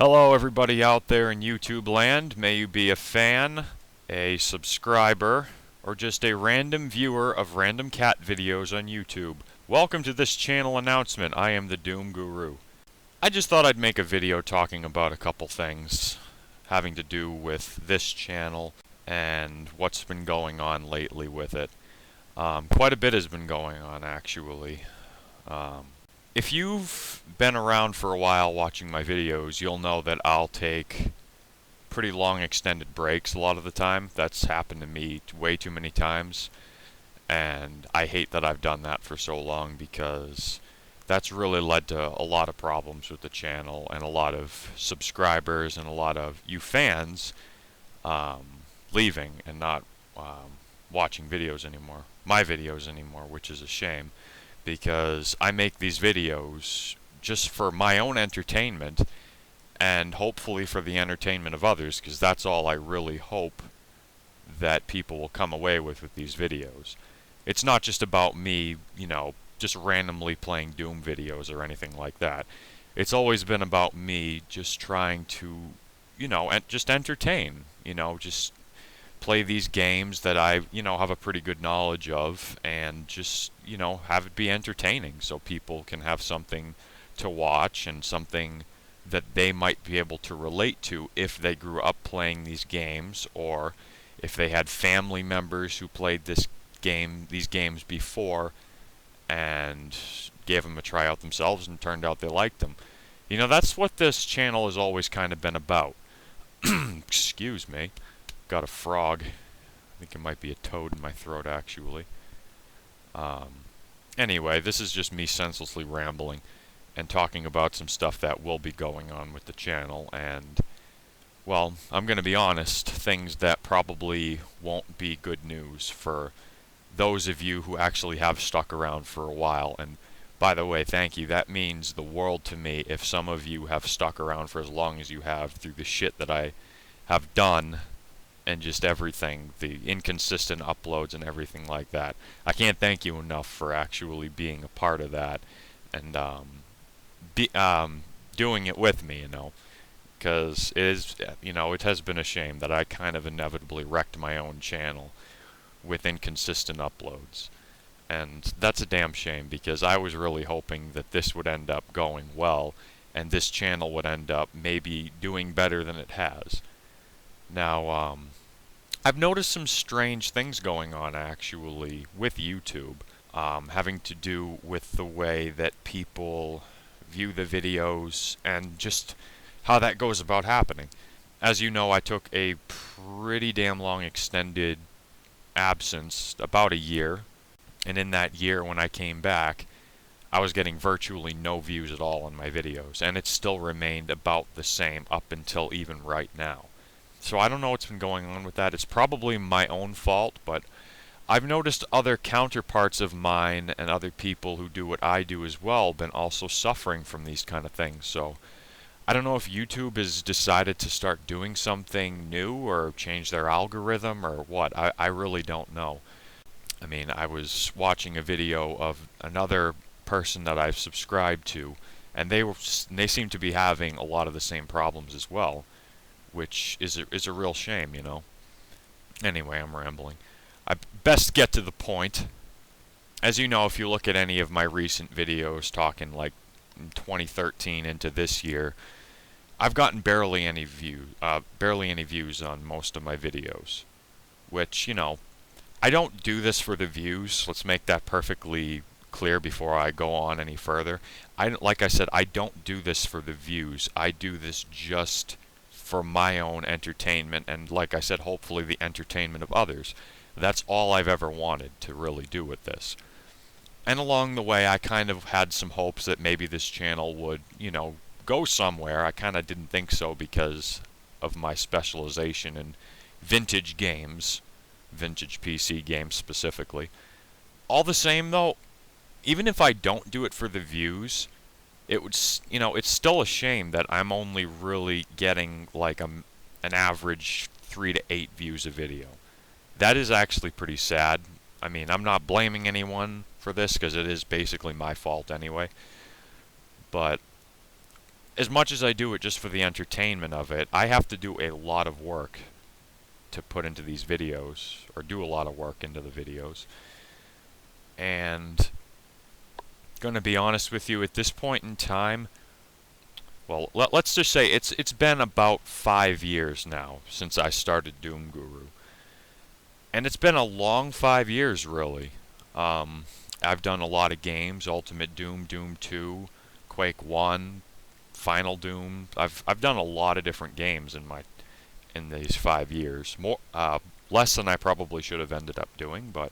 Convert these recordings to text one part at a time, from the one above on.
Hello everybody out there in YouTube land. May you be a fan, a subscriber, or just a random viewer of random cat videos on YouTube. Welcome to this channel announcement. I am the DoomGuru. I just thought I'd make a video talking about a couple things having to do with this channel and what's been going on lately with it. Quite a bit has been going on actually. If you've been around for a while watching my videos, you'll know that I'll take pretty long extended breaks a lot of the time. That's happened to me way too many times, and I hate that I've done that for so long because that's really led to a lot of problems with the channel and a lot of subscribers and a lot of you fans leaving and not watching videos anymore, my videos anymore, which is a shame. Because I make these videos just for my own entertainment and hopefully for the entertainment of others, because that's all I really hope that people will come away with these videos. It's not just about me, just randomly playing Doom videos or anything like that. It's always been about me just trying to, just entertain, just play these games that I, have a pretty good knowledge of and just, have it be entertaining so people can have something to watch and something that they might be able to relate to if they grew up playing these games or if they had family members who played these games before and gave them a try out themselves and turned out they liked them. That's what this channel has always kind of been about. Excuse me. Got a frog. I think it might be a toad in my throat, actually. Anyway, this is just me senselessly rambling and talking about some stuff that will be going on with the channel, and, well, I'm going to be honest, things that probably won't be good news for those of you who actually have stuck around for a while. And, by the way, thank you. That means the world to me if some of you have stuck around for as long as you have through the shit that I have done and just everything, the inconsistent uploads and everything like that. I can't thank you enough for actually being a part of that and doing it with me, because it is, it has been a shame that I kind of inevitably wrecked my own channel with inconsistent uploads. And that's a damn shame because I was really hoping that this would end up going well and this channel would end up maybe doing better than it has. Now, I've noticed some strange things going on actually with YouTube, having to do with the way that people view the videos and just how that goes about happening. As you know, I took a pretty damn long extended absence, about a year, and in that year when I came back, I was getting virtually no views at all on my videos, and it still remained about the same up until even right now. So I don't know what's been going on with that. It's probably my own fault, but I've noticed other counterparts of mine and other people who do what I do as well been also suffering from these kind of things. So I don't know if YouTube has decided to start doing something new or change their algorithm or what. I really don't know. I mean, I was watching a video of another person that I've subscribed to, and they seem to be having a lot of the same problems as well, which is a real shame, Anyway, I'm rambling. I best get to the point. As you know, if you look at any of my recent videos talking like 2013 into this year, I've gotten barely any views on most of my videos, which, I don't do this for the views. Let's make that perfectly clear before I go on any further. Like I said, I don't do this for the views. I do this just for my own entertainment and, like I said, hopefully the entertainment of others. That's all I've ever wanted to really do with this. And along the way I kind of had some hopes that maybe this channel would, go somewhere. I kind of didn't think so because of my specialization in vintage games, vintage PC games specifically. All the same though, even if I don't do it for the views, it would, it's still a shame that I'm only really getting like an average 3 to 8 views a video. That is actually pretty sad. I mean, I'm not blaming anyone for this because it is basically my fault anyway. But as much as I do it just for the entertainment of it, I have to do a lot of work to put into these videos, or do a lot of work into the videos. And gonna be honest with you, at this point in time, well, let's just say it's been about 5 years now since I started DoomGuru. And it's been a long 5 years, really. I've done a lot of games: Ultimate Doom, Doom 2, Quake 1, Final Doom. I've done a lot of different games in these 5 years. More less than I probably should have ended up doing, but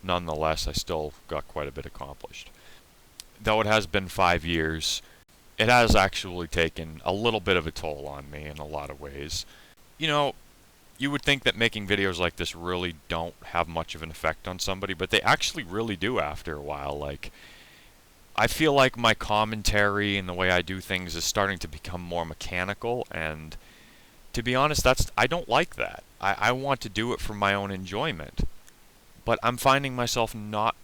nonetheless, I still got quite a bit accomplished. Though it has been 5 years, it has actually taken a little bit of a toll on me in a lot of ways. You know, you would think that making videos like this really don't have much of an effect on somebody, but they actually really do after a while. Like, I feel like my commentary and the way I do things is starting to become more mechanical, and to be honest, I don't like that. I want to do it for my own enjoyment, but I'm finding myself not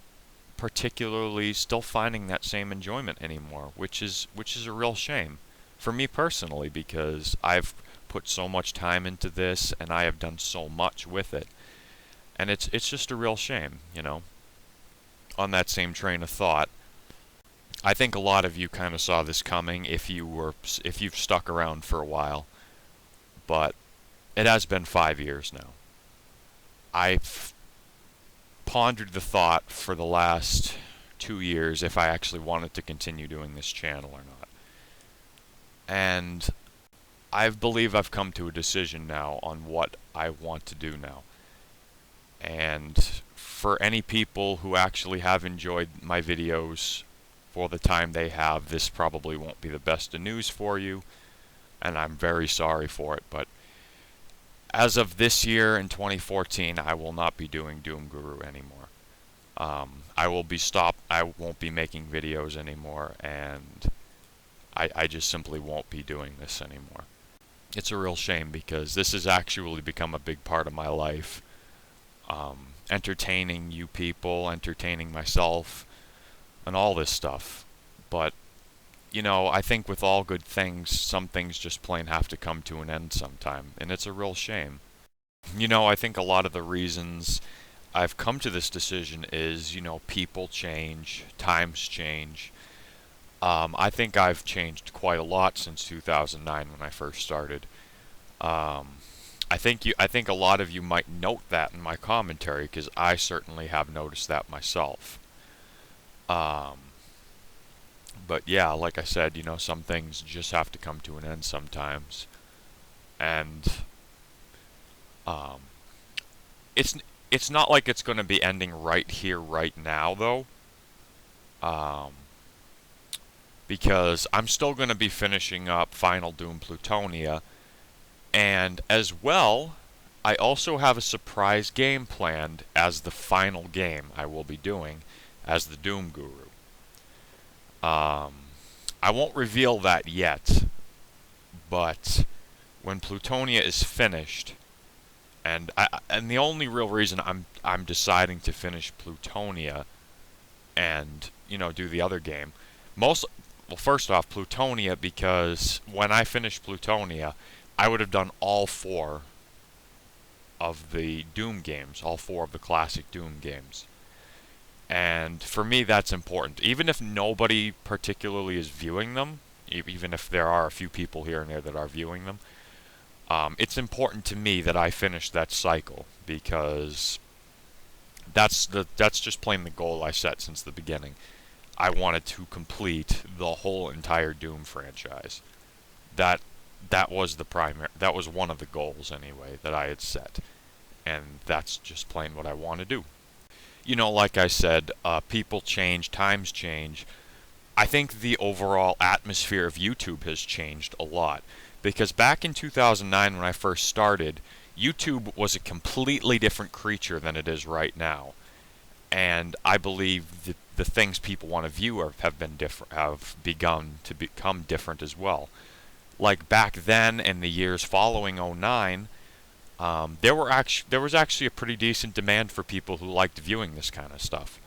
particularly still finding that same enjoyment anymore, which is a real shame for me personally, because I've put so much time into this and I have done so much with it, and it's just a real shame, you know. On that same train of thought, I think a lot of you kind of saw this coming if you've stuck around for a while, but it has been 5 years now. I've pondered the thought for the last 2 years if I actually wanted to continue doing this channel or not. And I believe I've come to a decision now on what I want to do now. And for any people who actually have enjoyed my videos for the time they have, this probably won't be the best of news for you, and I'm very sorry for it, but as of this year in 2014, I will not be doing DoomGuru anymore. I won't be making videos anymore, and I just simply won't be doing this anymore. It's a real shame, because this has actually become a big part of my life. Entertaining you people, entertaining myself, and all this stuff. But, you know, I think with all good things, some things just plain have to come to an end sometime, and it's a real shame. You know, I think a lot of the reasons I've come to this decision is, you know, people change, times change. I think I've changed quite a lot since 2009 when I first started. I think a lot of you might note that in my commentary, because I certainly have noticed that myself. But yeah, like I said, you know, some things just have to come to an end sometimes, and it's not like it's going to be ending right here, right now, though. Because I'm still going to be finishing up Final Doom Plutonia, and as well, I also have a surprise game planned as the final game I will be doing as the DoomGuru. I won't reveal that yet, but when Plutonia is finished, and the only real reason I'm deciding to finish Plutonia and, you know, do the other game, well, first off, Plutonia, because when I finished Plutonia, I would have done all 4 of the Doom games, all 4 of the classic Doom games. And for me, that's important. Even if nobody particularly is viewing them, even if there are a few people here and there that are viewing them, it's important to me that I finish that cycle, because that's just plain the goal I set since the beginning. I wanted to complete the whole entire Doom franchise. That was one of the goals anyway that I had set, and that's just plain what I want to do. You know, like I said, people change, times change. I think the overall atmosphere of YouTube has changed a lot, because back in 2009 when I first started, YouTube was a completely different creature than it is right now. And I believe the things people want to view have begun to become different as well. Like back then, in the years following '09, there was actually a pretty decent demand for people who liked viewing this kind of stuff.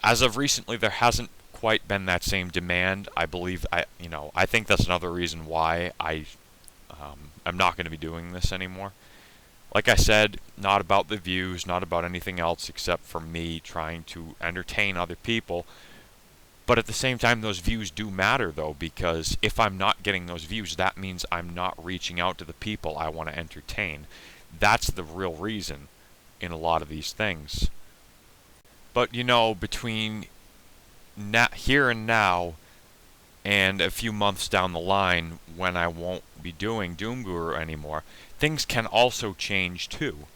As of recently, there hasn't quite been that same demand. I believe I think that's another reason why I'm not going to be doing this anymore. Like I said, not about the views, not about anything else except for me trying to entertain other people. But at the same time, those views do matter, though, because if I'm not getting those views, that means I'm not reaching out to the people I want to entertain. That's the real reason in a lot of these things. But, between here and now and a few months down the line when I won't be doing DoomGuru anymore, things can also change too.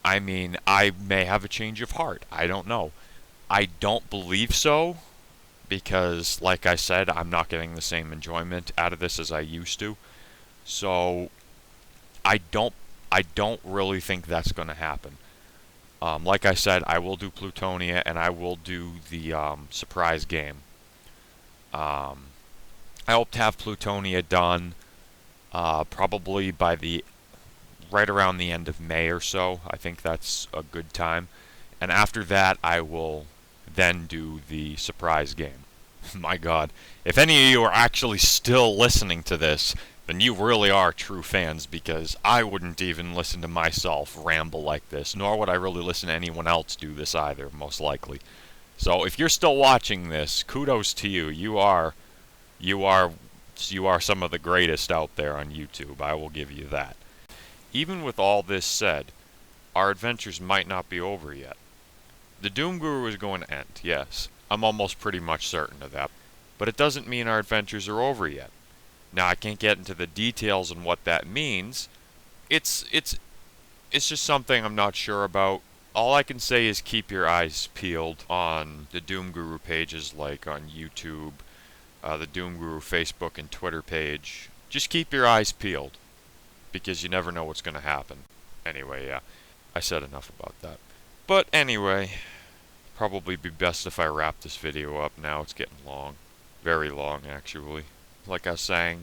I mean, I may have a change of heart. I don't know. I don't believe so, because, like I said, I'm not getting the same enjoyment out of this as I used to. So, I don't really think that's going to happen. Like I said, I will do Plutonia, and I will do the surprise game. I hope to have Plutonia done probably by right around the end of May or so. I think that's a good time. And after that, I will then do the surprise game. My God, if any of you are actually still listening to this, then you really are true fans, because I wouldn't even listen to myself ramble like this, nor would I really listen to anyone else do this either, most likely. So if you're still watching this, kudos to you. You are some of the greatest out there on YouTube. I will give you that. Even with all this said, our adventures might not be over yet. The DoomGuru is going to end, yes. I'm almost pretty much certain of that. But it doesn't mean our adventures are over yet. Now, I can't get into the details on what that means. It's just something I'm not sure about. All I can say is keep your eyes peeled on the DoomGuru pages, like on YouTube, the DoomGuru Facebook and Twitter page. Just keep your eyes peeled, because you never know what's going to happen. Anyway, yeah, I said enough about that. But anyway, probably be best if I wrap this video up now. It's getting long. Very long, actually. Like I was saying,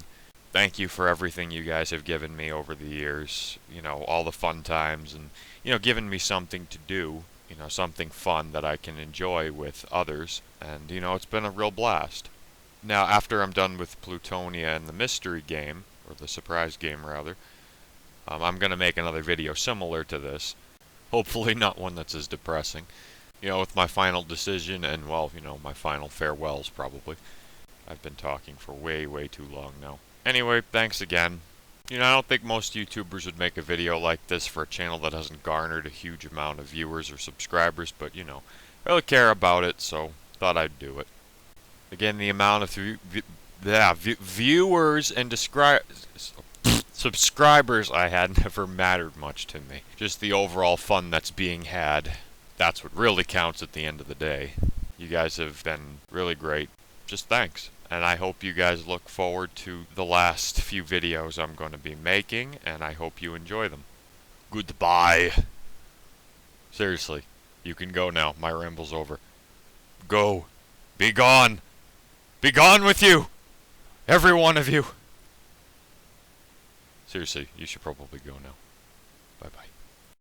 thank you for everything you guys have given me over the years. All the fun times, and, giving me something to do. Something fun that I can enjoy with others. And, it's been a real blast. Now, after I'm done with Plutonia and the mystery game, or the surprise game, rather, I'm going to make another video similar to this. Hopefully not one that's as depressing. With my final decision and, well, my final farewells, probably. I've been talking for way, way too long now. Anyway, thanks again. I don't think most YouTubers would make a video like this for a channel that hasn't garnered a huge amount of viewers or subscribers, but, I really care about it, so thought I'd do it. Again, the amount of viewers and subscribers I had never mattered much to me. Just the overall fun that's being had. That's what really counts at the end of the day. You guys have been really great. Just thanks. And I hope you guys look forward to the last few videos I'm going to be making, and I hope you enjoy them. Goodbye. Seriously, you can go now. My ramble's over. Go. Be gone. Be gone with you. Every one of you. Seriously, you should probably go now. Bye-bye.